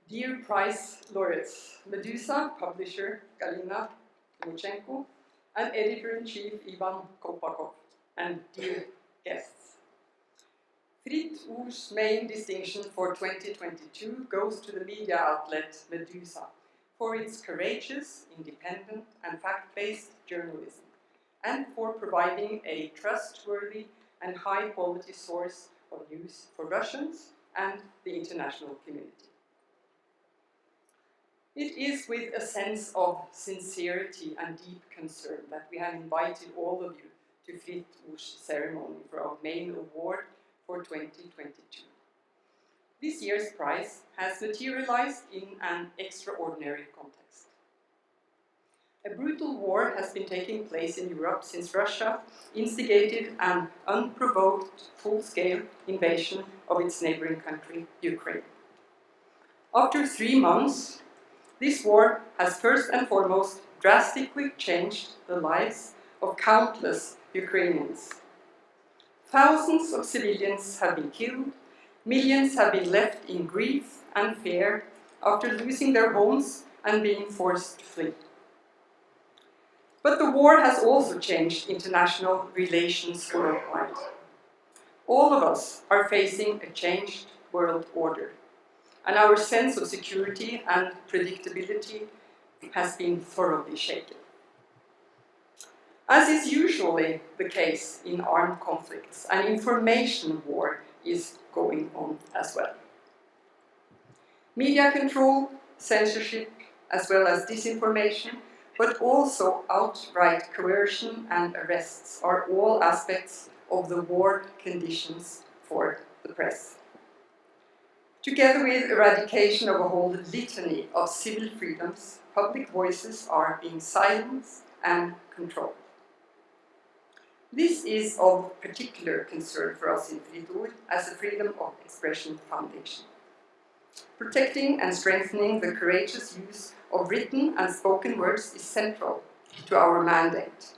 Dear Prize laureates, Meduza publisher Galina Timchenko, and editor-in-chief Ivan Kolpakov, and dear guests. Fritt Ord's main distinction for 2022 goes to the media outlet Meduza for its courageous, independent, and fact-based journalism, and for providing a trustworthy and high-quality source of news for Russians and the international community. It is with a sense of sincerity and deep concern that we have invited all of you to Fritt Ord's ceremony for our main award for 2022. This year's prize has materialized in an extraordinary context. A brutal war has been taking place in Europe since Russia instigated an unprovoked, full-scale invasion of its neighboring country, Ukraine. After 3 months, this war has first and foremost drastically changed the lives of countless Ukrainians. Thousands of civilians have been killed, millions have been left in grief and fear after losing their homes and being forced to flee. But the war has also changed international relations worldwide. All of us are facing a changed world order, and our sense of security and predictability has been thoroughly shaken. As is usually the case in armed conflicts, an information war is going on as well. Media control, censorship, as well as disinformation, but also outright coercion and arrests are all aspects of the war conditions for the press. Together with eradication of a whole litany of civil freedoms, public voices are being silenced and controlled. This is of particular concern for us in Fritt Ord as a Freedom of Expression Foundation. Protecting and strengthening the courageous use of written and spoken words is central to our mandate.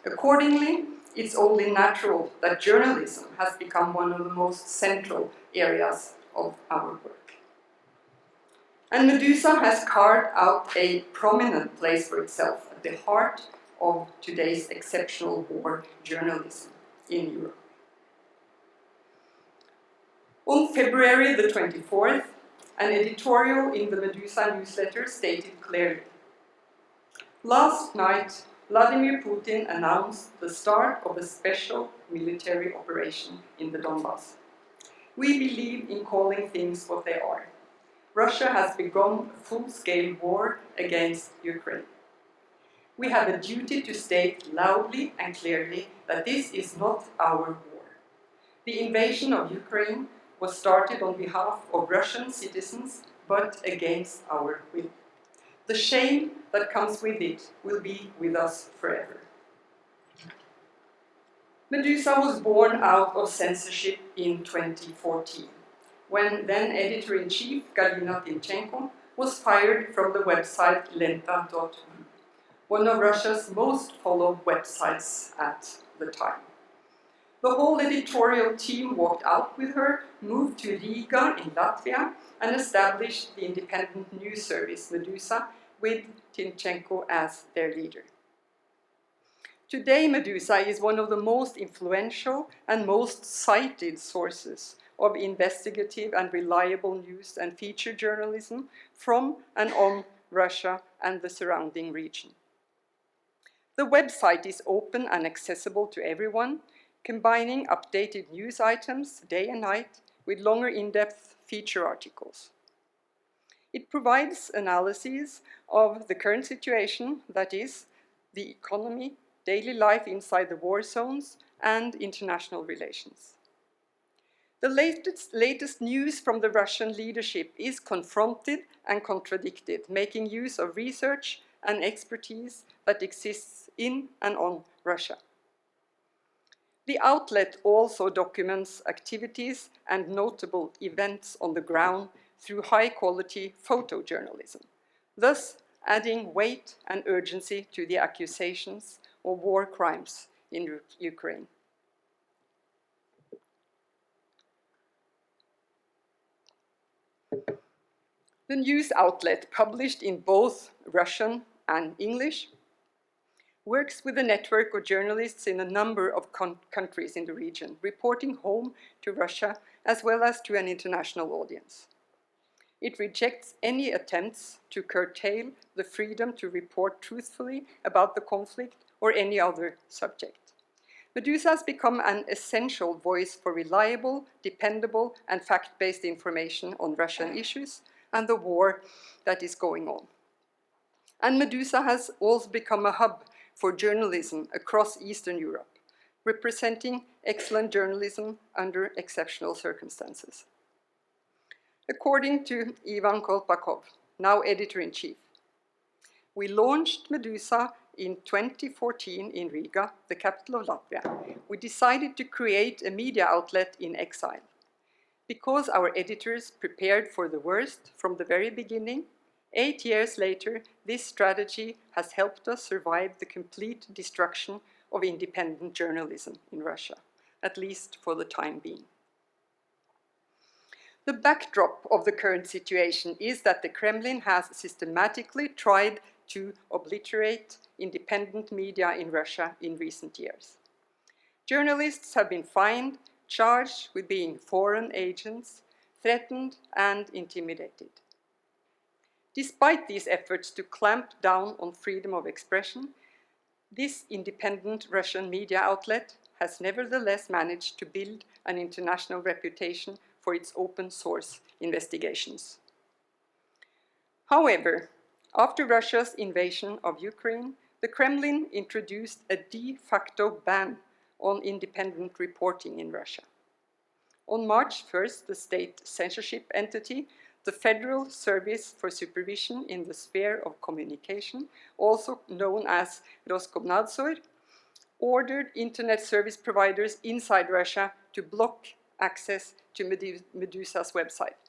Accordingly, it's only natural that journalism has become one of the most central areas of our work. And Meduza has carved out a prominent place for itself at the heart of today's exceptional war journalism in Europe. On February the 24th, an editorial in the Meduza newsletter stated clearly, "Last night, Vladimir Putin announced the start of a special military operation in the Donbass. We believe in calling things what they are. Russia has begun a full-scale war against Ukraine. We have a duty to state loudly and clearly that this is not our war. The invasion of Ukraine was started on behalf of Russian citizens, but against our will. The shame that comes with it will be with us forever." Meduza was born out of censorship in 2014, when then editor-in-chief Galina Timchenko was fired from the website lenta.ru, one of Russia's most followed websites at the time. The whole editorial team walked out with her, moved to Riga in Latvia, and established the independent news service Meduza with Timchenko as their leader. Today, Meduza is one of the most influential and most cited sources of investigative and reliable news and feature journalism from and on Russia and the surrounding region. The website is open and accessible to everyone, combining updated news items day and night with longer in-depth feature articles. It provides analyses of the current situation, that is, the economy, daily life inside the war zones, and international relations. The latest news from the Russian leadership is confronted and contradicted, making use of research and expertise that exists in and on Russia. The outlet also documents activities and notable events on the ground through high-quality photojournalism, thus adding weight and urgency to the accusations of war crimes in Ukraine. The news outlet, published in both Russian and English, works with a network of journalists in a number of countries in the region, reporting home to Russia as well as to an international audience. It rejects any attempts to curtail the freedom to report truthfully about the conflict or any other subject. Meduza has become an essential voice for reliable, dependable, and fact-based information on Russian issues and the war that is going on. And Meduza has also become a hub for journalism across Eastern Europe, representing excellent journalism under exceptional circumstances. According to Ivan Kolpakov, now editor-in-chief, we launched Meduza in 2014 in Riga, the capital of Latvia. We decided to create a media outlet in exile. Because our editors prepared for the worst from the very beginning, 8 years later, this strategy has helped us survive the complete destruction of independent journalism in Russia, at least for the time being. The backdrop of the current situation is that the Kremlin has systematically tried to obliterate independent media in Russia in recent years. Journalists have been fined, charged with being foreign agents, threatened, and intimidated. Despite these efforts to clamp down on freedom of expression, this independent Russian media outlet has nevertheless managed to build an international reputation for its open source investigations. However, after Russia's invasion of Ukraine, the Kremlin introduced a de facto ban on independent reporting in Russia. On March 1st, the state censorship entity, the Federal Service for Supervision in the Sphere of Communication, also known as Roskomnadzor, ordered internet service providers inside Russia to block access to Meduza's website.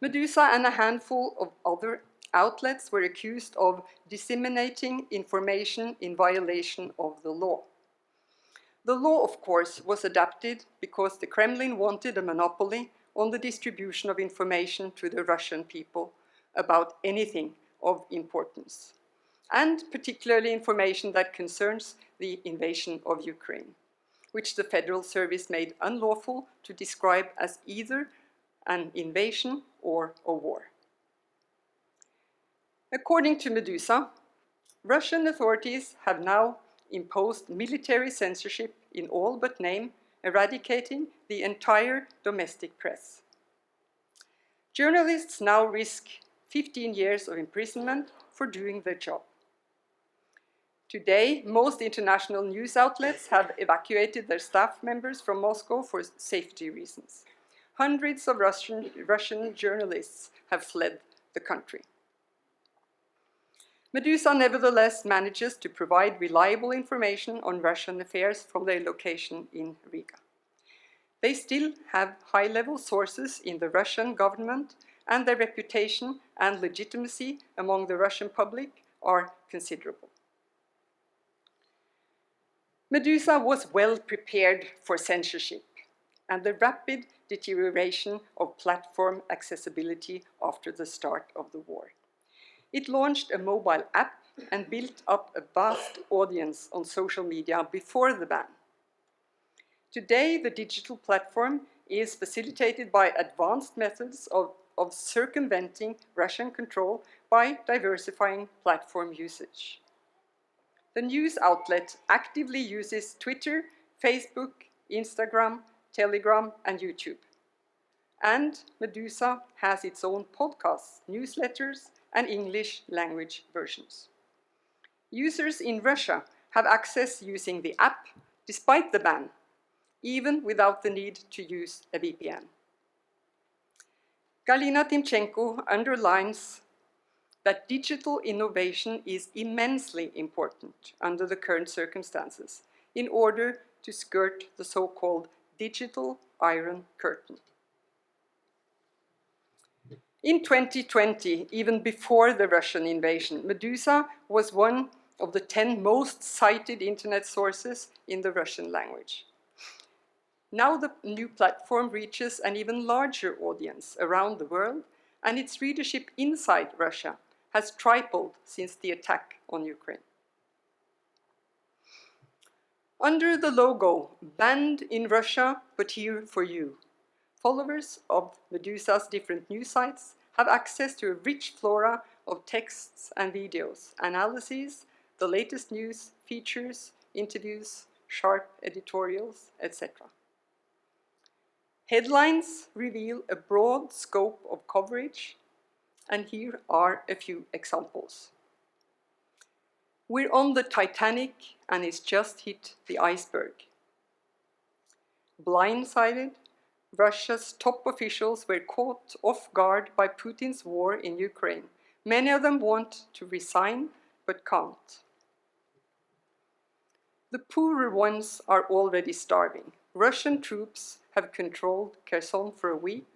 Meduza and a handful of other outlets were accused of disseminating information in violation of the law. The law, of course, was adapted because the Kremlin wanted a monopoly on the distribution of information to the Russian people about anything of importance, and particularly information that concerns the invasion of Ukraine, which the Federal Service made unlawful to describe as either an invasion or a war. According to Meduza, Russian authorities have now imposed military censorship in all but name, eradicating the entire domestic press. Journalists now risk 15 years of imprisonment for doing their job. Today, most international news outlets have evacuated their staff members from Moscow for safety reasons. Hundreds of Russian journalists have fled the country. Meduza nevertheless manages to provide reliable information on Russian affairs from their location in Riga. They still have high-level sources in the Russian government, and their reputation and legitimacy among the Russian public are considerable. Meduza was well prepared for censorship and the rapid deterioration of platform accessibility after the start of the war. It launched a mobile app and built up a vast audience on social media before the ban. Today, the digital platform is facilitated by advanced methods of circumventing Russian control by diversifying platform usage. The news outlet actively uses Twitter, Facebook, Instagram, Telegram, and YouTube. And Meduza has its own podcasts, newsletters, and English language versions. Users in Russia have access using the app despite the ban, even without the need to use a VPN. Galina Timchenko underlines that digital innovation is immensely important under the current circumstances in order to skirt the so-called digital Iron Curtain. In 2020, even before the Russian invasion, Meduza was one of the 10 most cited internet sources in the Russian language. Now the new platform reaches an even larger audience around the world, and its readership inside Russia has tripled since the attack on Ukraine. Under the logo, "Banned in Russia, but here for you," followers of Meduza's different news sites have access to a rich flora of texts and videos, analyses, the latest news, features, interviews, sharp editorials, etc. Headlines reveal a broad scope of coverage, and here are a few examples. "We're on the Titanic and it's just hit the iceberg." "Blindsided, Russia's top officials were caught off guard by Putin's war in Ukraine. Many of them want to resign, but can't." "The poorer ones are already starving. Russian troops have controlled Kherson for a week.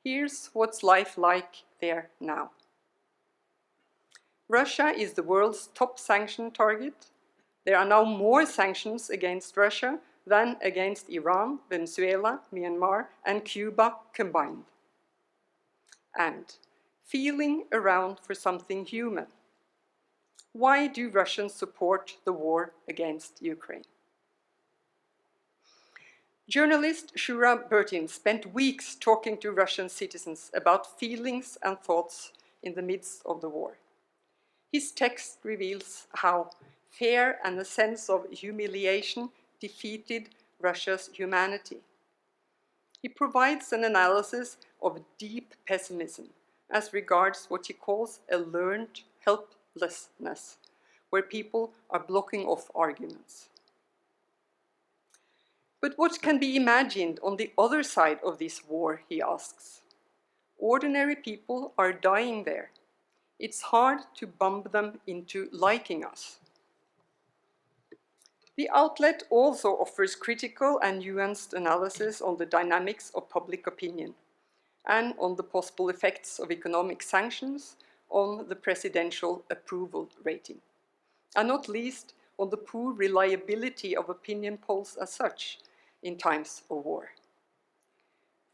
Here's what's life like there now." "Russia is the world's top sanction target. There are now more sanctions against Russia than against Iran, Venezuela, Myanmar, and Cuba combined." And "Feeling around for something human. Why do Russians support the war against Ukraine?" Journalist Shura Bertin spent weeks talking to Russian citizens about feelings and thoughts in the midst of the war. His text reveals how fear and a sense of humiliation defeated Russia's humanity. He provides an analysis of deep pessimism as regards what he calls a learned helplessness, where people are blocking off arguments. But what can be imagined on the other side of this war, he asks. Ordinary people are dying there. It's hard to bump them into liking us. The outlet also offers critical and nuanced analysis on the dynamics of public opinion and on the possible effects of economic sanctions on the presidential approval rating, and not least on the poor reliability of opinion polls as such in times of war.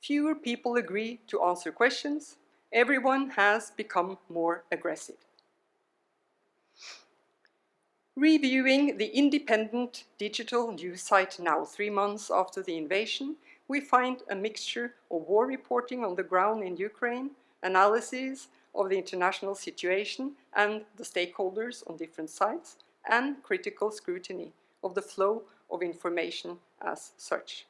Fewer people agree to answer questions. Everyone has become more aggressive. Reviewing the independent digital news site Now, 3 months after the invasion, we find a mixture of war reporting on the ground in Ukraine, analyses of the international situation and the stakeholders on different sites, and critical scrutiny of the flow of information as such.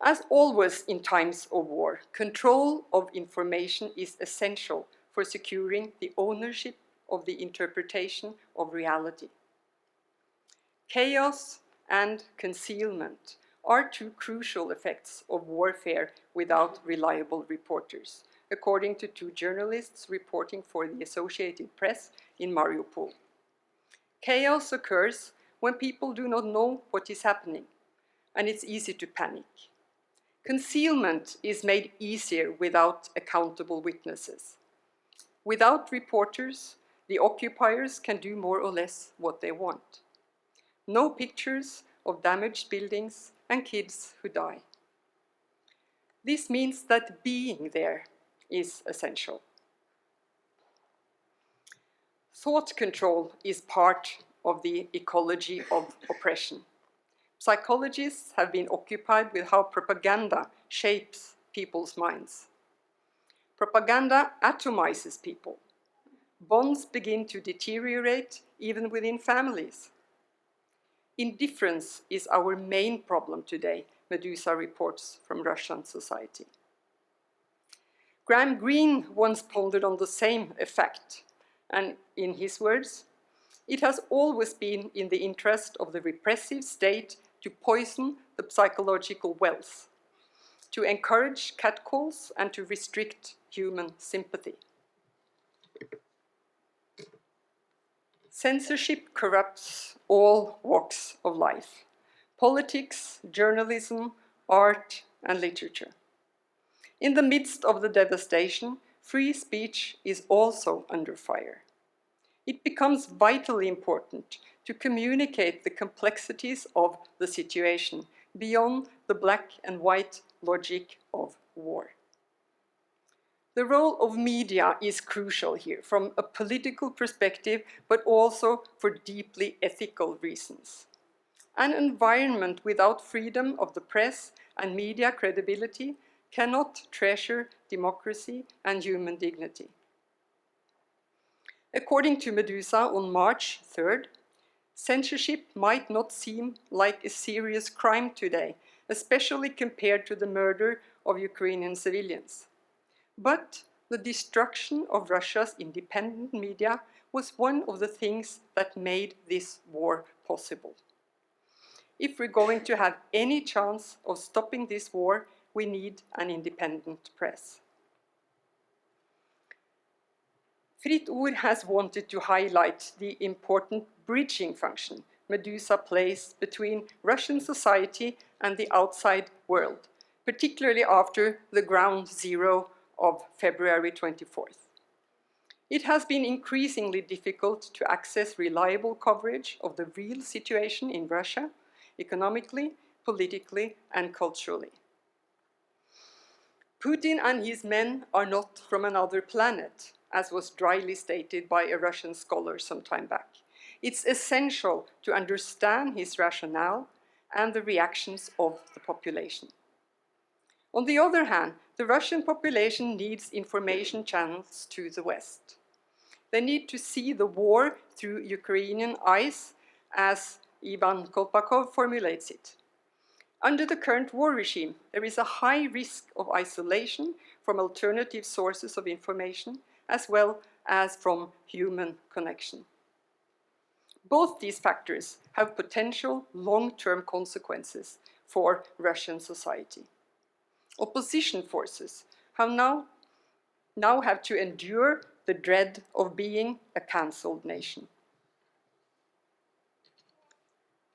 As always in times of war, control of information is essential for securing the ownership of the interpretation of reality. Chaos and concealment are two crucial effects of warfare without reliable reporters, according to 2 journalists reporting for the Associated Press in Mariupol. Chaos occurs when people do not know what is happening, and it's easy to panic. Concealment is made easier without accountable witnesses. Without reporters, the occupiers can do more or less what they want. No pictures of damaged buildings and kids who die. This means that being there is essential. Thought control is part of the ecology of oppression. Psychologists have been occupied with how propaganda shapes people's minds. Propaganda atomizes people. Bonds begin to deteriorate even within families. Indifference is our main problem today, Meduza reports from Russian society. Graham Greene once pondered on the same effect, and in his words, "It has always been in the interest of the repressive state to poison the psychological wells, to encourage catcalls and to restrict human sympathy." Censorship corrupts all walks of life: politics, journalism, art, and literature. In the midst of the devastation, free speech is also under fire. It becomes vitally important to communicate the complexities of the situation, beyond the black and white logic of war. The role of media is crucial here from a political perspective, but also for deeply ethical reasons. An environment without freedom of the press and media credibility cannot treasure democracy and human dignity. According to Meduza on March 3rd, censorship might not seem like a serious crime today, especially compared to the murder of Ukrainian civilians. But the destruction of Russia's independent media was one of the things that made this war possible. If we're going to have any chance of stopping this war, we need an independent press. Fritt Ord has wanted to highlight the important bridging function Meduza plays between Russian society and the outside world, particularly after the ground zero of February 24th. It has been increasingly difficult to access reliable coverage of the real situation in Russia, economically, politically, and culturally. Putin and his men are not from another planet, as was dryly stated by a Russian scholar some time back. It's essential to understand his rationale and the reactions of the population. On the other hand, the Russian population needs information channels to the West. They need to see the war through Ukrainian eyes, as Ivan Kolpakov formulates it. Under the current war regime, there is a high risk of isolation from alternative sources of information, as well as from human connection. Both these factors have potential long-term consequences for Russian society. Opposition forces have now have to endure the dread of being a cancelled nation.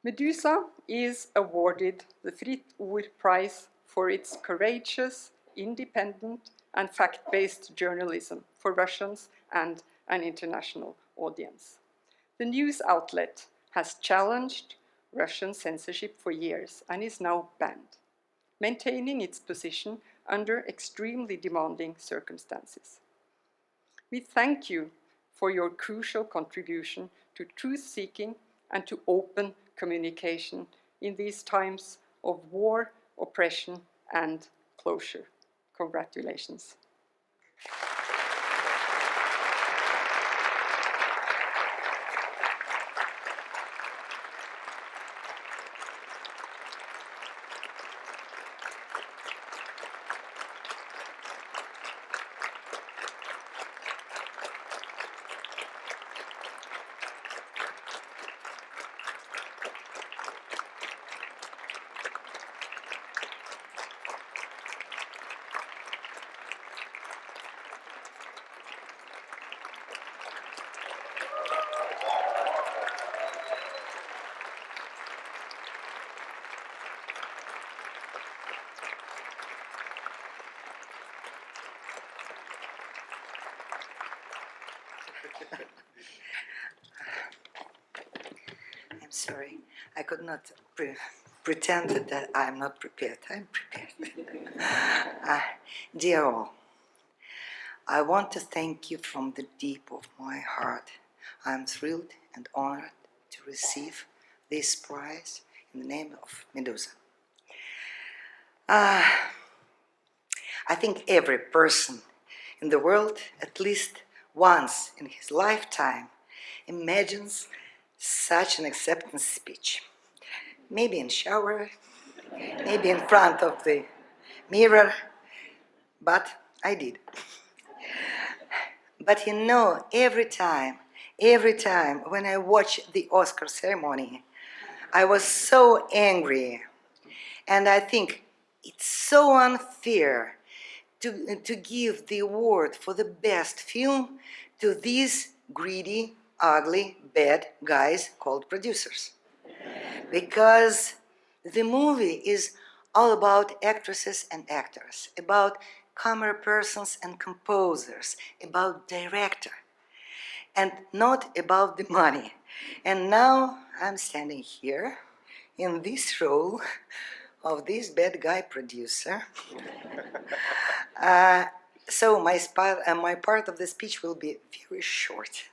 Meduza is awarded the Fritt Ord Prize for its courageous, independent, and fact-based journalism for Russians and an international audience. The news outlet has challenged Russian censorship for years and is now banned, maintaining its position under extremely demanding circumstances. We thank you for your crucial contribution to truth-seeking and to open communication in these times of war, oppression, and closure. Congratulations. I'm sorry, I could not pretend that I'm not prepared. I'm prepared. Dear all, I want to thank you from the deep of my heart. I'm thrilled and honored to receive this prize in the name of Meduza. I think every person in the world, at least once in his lifetime, imagines such an acceptance speech. Maybe in shower, maybe in front of the mirror, but I did. But you know, every time when I watch the Oscar ceremony, I was so angry. And I think it's so unfair to give the award for the best film to these greedy, ugly, bad guys called producers. Because the movie is all about actresses and actors, about camera persons and composers, about director, and not about the money. And now I'm standing here in this role of this bad guy producer. So my part of the speech will be very short.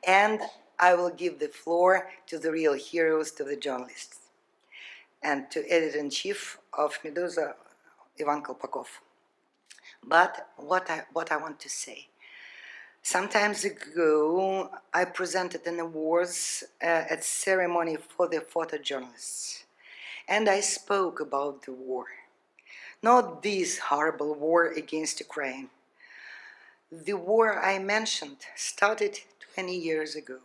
And I will give the floor to the real heroes, to the journalists, and to editor-in-chief of Meduza, Ivan Kolpakov. But what I want to say, some time ago, I presented an awards at ceremony for the photojournalists, and I spoke about the war. Not this horrible war against Ukraine. The war I mentioned started 20 years ago.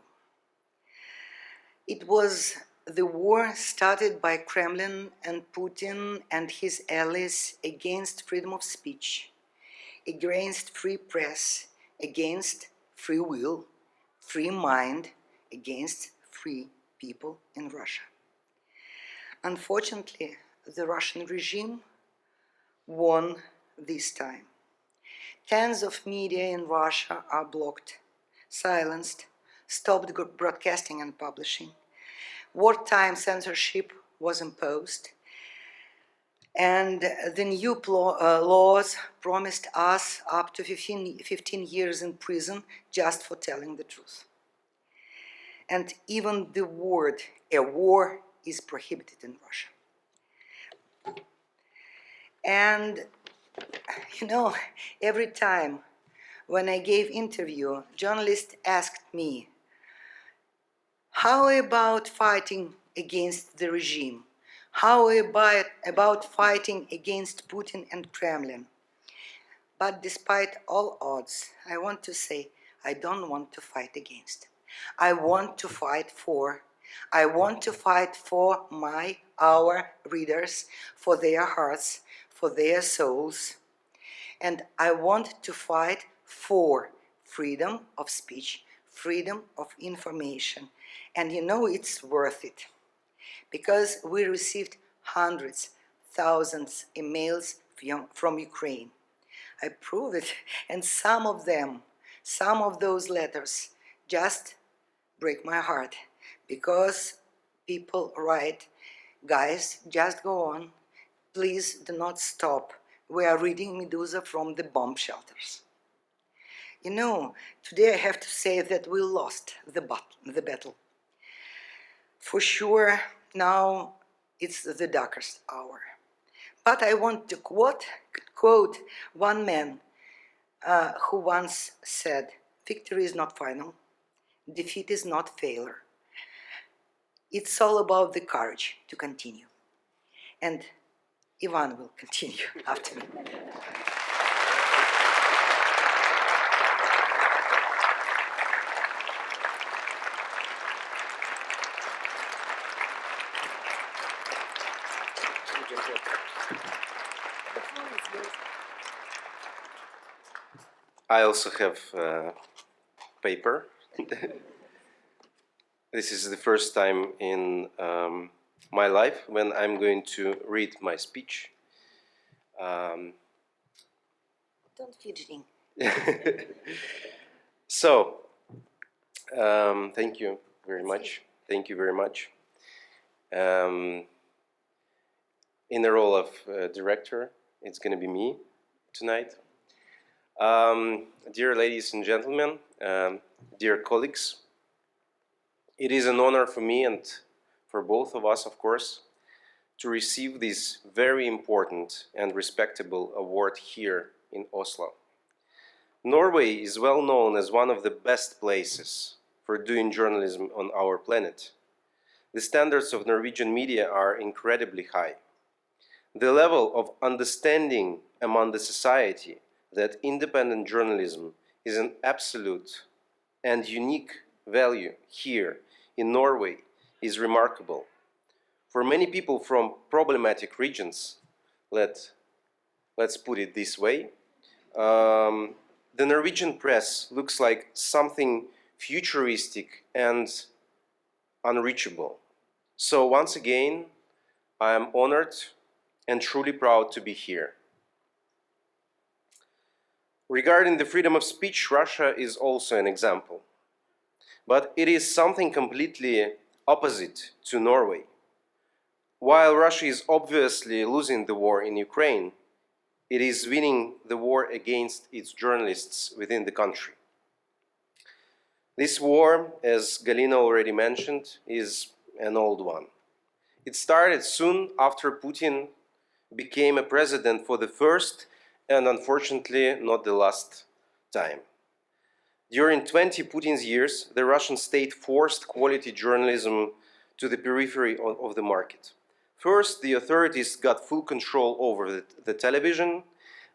It was the war started by Kremlin and Putin and his allies against freedom of speech, against free press, against free will, free mind, against free people in Russia. Unfortunately, the Russian regime won this time. Tens of media in Russia are blocked, silenced, stopped broadcasting and publishing. Wartime censorship was imposed, and the new laws promised us up to 15 years in prison just for telling the truth. And even the word "a war" is prohibited in Russia. And you know, every time when I gave interview, journalists asked me, how about fighting against the regime? How about fighting against Putin and Kremlin? But despite all odds, I want to say I don't want to fight against. I want to fight for. I want to fight for our readers, for their hearts, for their souls. And I want to fight for freedom of speech, freedom of information. And you know it's worth it, because we received hundreds, thousands emails from Ukraine. I prove it, and some of those letters just break my heart, because people write, guys, just go on, please do not stop. We are reading Meduza from the bomb shelters. You know, today I have to say that we lost the battle. For sure, now it's the darkest hour. But I want to quote one man who once said, victory is not final, defeat is not failure. It's all about the courage to continue. And Ivan will continue after me. I also have paper. This is the first time in my life when I'm going to read my speech. Don't fidgeting. So, thank you very much. Thank you very much. In the role of director, it's going to be me tonight. Dear ladies and gentlemen, dear colleagues, it is an honor for me and for both of us, of course, to receive this very important and respectable award here in Oslo. Norway is well known as one of the best places for doing journalism on our planet. The standards of Norwegian media are incredibly high. The level of understanding among the society that independent journalism is an absolute and unique value here in Norway is remarkable. For many people from problematic regions, let's put it this way, the Norwegian press looks like something futuristic and unreachable. So once again, I am honored and truly proud to be here. Regarding the freedom of speech, Russia is also an example. But it is something completely opposite to Norway. While Russia is obviously losing the war in Ukraine, it is winning the war against its journalists within the country. This war, as Galina already mentioned, is an old one. It started soon after Putin became a president for the first and unfortunately not the last time. During 20 Putin's years, the Russian state forced quality journalism to the periphery of the market. First, the authorities got full control over the television.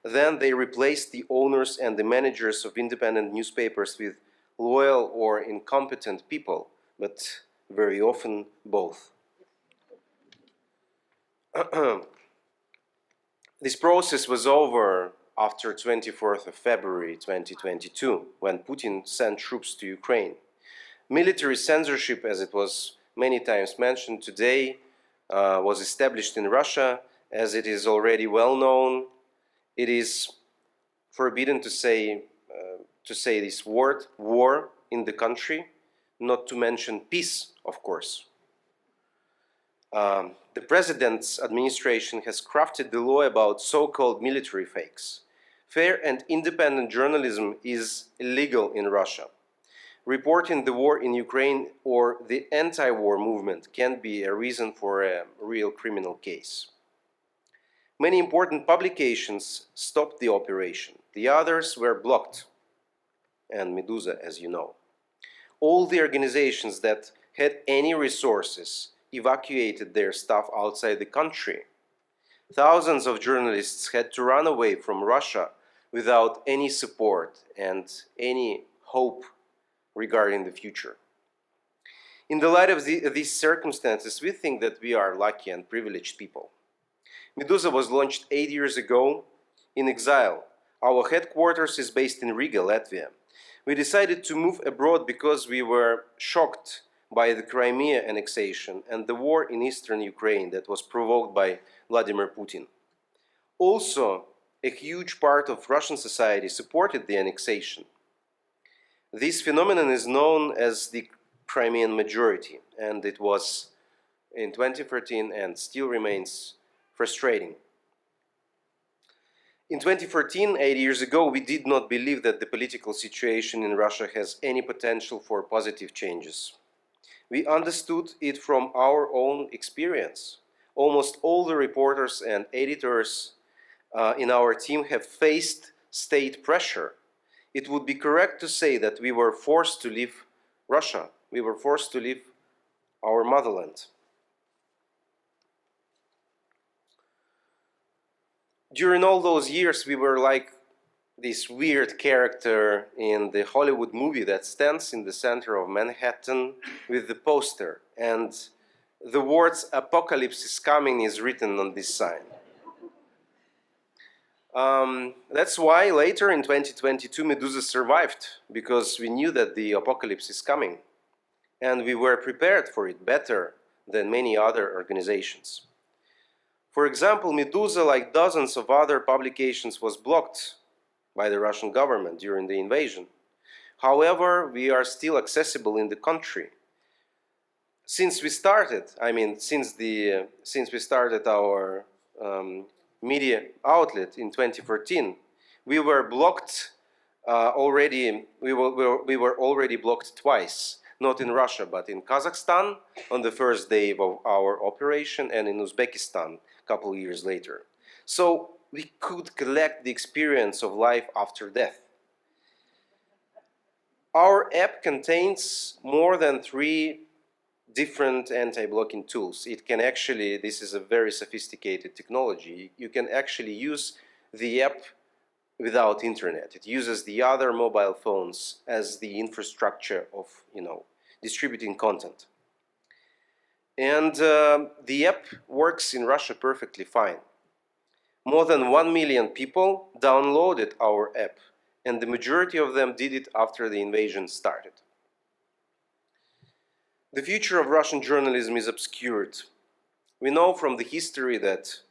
Then they replaced the owners and the managers of independent newspapers with loyal or incompetent people, but very often both. This process was over after 24th of February 2022, when Putin sent troops to Ukraine. Military censorship, as it was many times mentioned today, was established in Russia. As it is already well known, it is forbidden to say this word, war, in the country, not to mention peace, of course. The president's administration has crafted the law about so-called military fakes. Fair and independent journalism is illegal in Russia. Reporting the war in Ukraine or the anti-war movement can be a reason for a real criminal case. Many important publications stopped the operation. The others were blocked, and Meduza, as you know. All the organizations that had any resources evacuated their staff outside the country. Thousands of journalists had to run away from Russia without any support and any hope regarding the future. In the light of these circumstances, we think that we are lucky and privileged people. Meduza was launched 8 years ago in exile. Our headquarters is based in Riga, Latvia. We decided to move abroad because we were shocked by the Crimea annexation and the war in eastern Ukraine that was provoked by Vladimir Putin. Also, a huge part of Russian society supported the annexation. This phenomenon is known as the Crimean majority, and it was in 2013 and still remains frustrating. In 2014, 8 years ago, we did not believe that the political situation in Russia has any potential for positive changes. We understood it from our own experience. Almost all the reporters and editors in our team have faced state pressure. It would be correct to say that we were forced to leave Russia. We were forced to leave our motherland. During all those years, we were like this weird character in the Hollywood movie that stands in the center of Manhattan with the poster, and the words "Apocalypse is coming" is written on this sign. That's why later in 2022 Meduza survived, because we knew that the apocalypse is coming, and we were prepared for it better than many other organizations. For example, Meduza, like dozens of other publications, was blocked by the Russian government during the invasion. However, we are still accessible in the country. Since we started, since we started our media outlet in 2014, we were blocked already. We were already blocked twice, not in Russia, but in Kazakhstan on the first day of our operation, and in Uzbekistan a couple of years later. So we could collect the experience of life after death. Our app contains more than 3 different anti-blocking tools. It can actually, this is a very sophisticated technology. You can actually use the app without internet. It uses the other mobile phones as the infrastructure of, distributing content. And the app works in Russia perfectly fine. More than 1 million people downloaded our app, and the majority of them did it after the invasion started. The future of Russian journalism is obscured. We know from the history that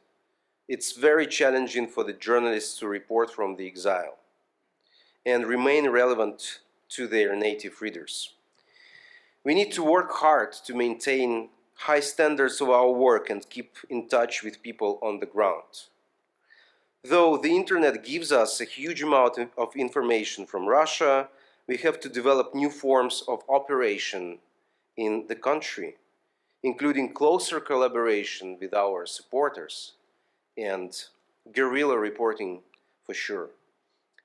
it's very challenging for the journalists to report from the exile and remain relevant to their native readers. We need to work hard to maintain high standards of our work and keep in touch with people on the ground. Though the internet gives us a huge amount of information from Russia, we have to develop new forms of operation in the country, including closer collaboration with our supporters and guerrilla reporting for sure.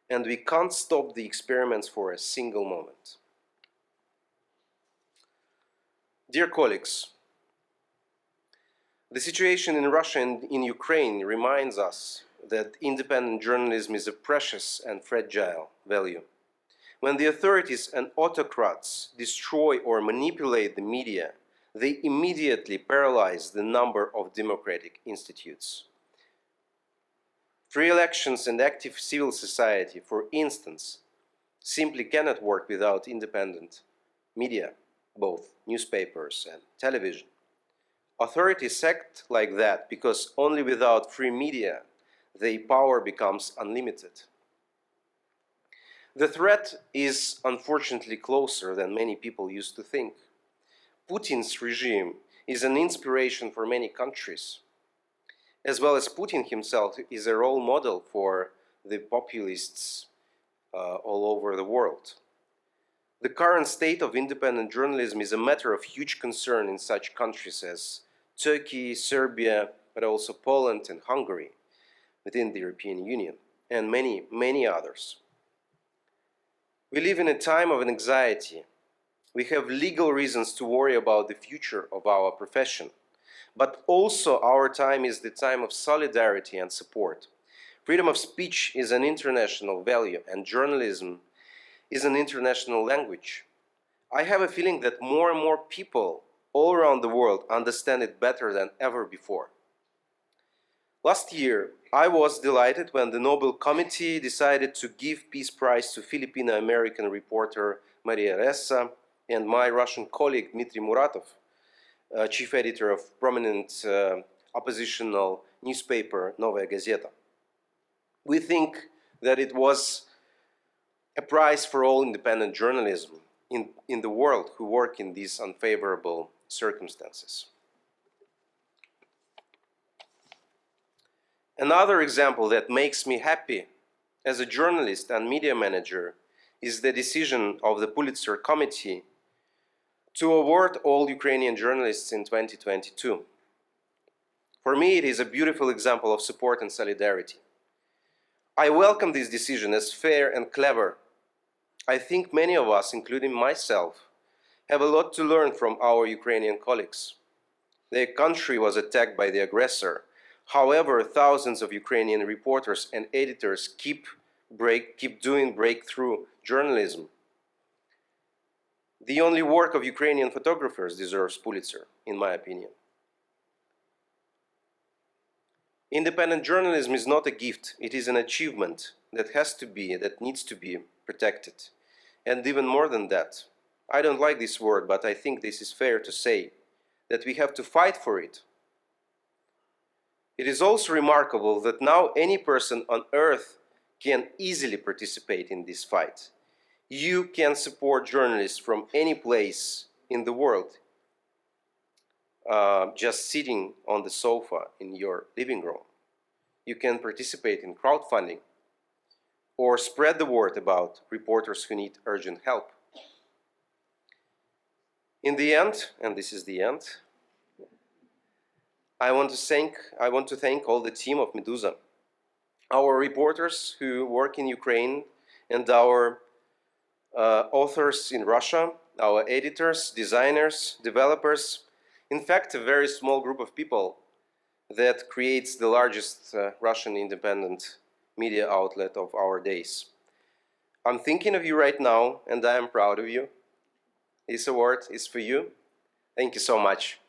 And we can't stop the experiments for a single moment. Dear colleagues, the situation in Russia and in Ukraine reminds us that independent journalism is a precious and fragile value. When the authorities and autocrats destroy or manipulate the media, they immediately paralyze the number of democratic institutes. Free elections and active civil society, for instance, simply cannot work without independent media, both newspapers and television. Authorities act like that because only without free media, their power becomes unlimited. The threat is unfortunately closer than many people used to think. Putin's regime is an inspiration for many countries, as well as Putin himself is a role model for the populists all over the world. The current state of independent journalism is a matter of huge concern in such countries as Turkey, Serbia, but also Poland and Hungary within the European Union, and many, many others. We live in a time of anxiety. We have legal reasons to worry about the future of our profession, but also our time is the time of solidarity and support. Freedom of speech is an international value, and journalism is an international language. I have a feeling that more and more people all around the world understand it better than ever before. Last year, I was delighted when the Nobel Committee decided to give Peace Prize to Filipino-American reporter Maria Ressa and my Russian colleague Dmitry Muratov, chief editor of prominent oppositional newspaper Novaya Gazeta. We think that it was a prize for all independent journalism in the world who work in these unfavorable circumstances. Another example that makes me happy as a journalist and media manager is the decision of the Pulitzer Committee to award all Ukrainian journalists in 2022. For me, it is a beautiful example of support and solidarity. I welcome this decision as fair and clever. I think many of us, including myself, have a lot to learn from our Ukrainian colleagues. Their country was attacked by the aggressor. However, thousands of Ukrainian reporters and editors keep doing breakthrough journalism. The only work of Ukrainian photographers deserves Pulitzer, in my opinion. Independent journalism is not a gift, it is an achievement that needs to be protected. And even more than that, I don't like this word, but I think this is fair to say, that we have to fight for it. It is also remarkable that now any person on earth can easily participate in this fight. You can support journalists from any place in the world, just sitting on the sofa in your living room. You can participate in crowdfunding or spread the word about reporters who need urgent help. In the end, and this is the end, I want to thank all the team of Meduza, our reporters who work in Ukraine, and our authors in Russia, our editors, designers, developers, in fact, a very small group of people that creates the largest Russian independent media outlet of our days. I'm thinking of you right now, and I am proud of you. This award is for you. Thank you so much.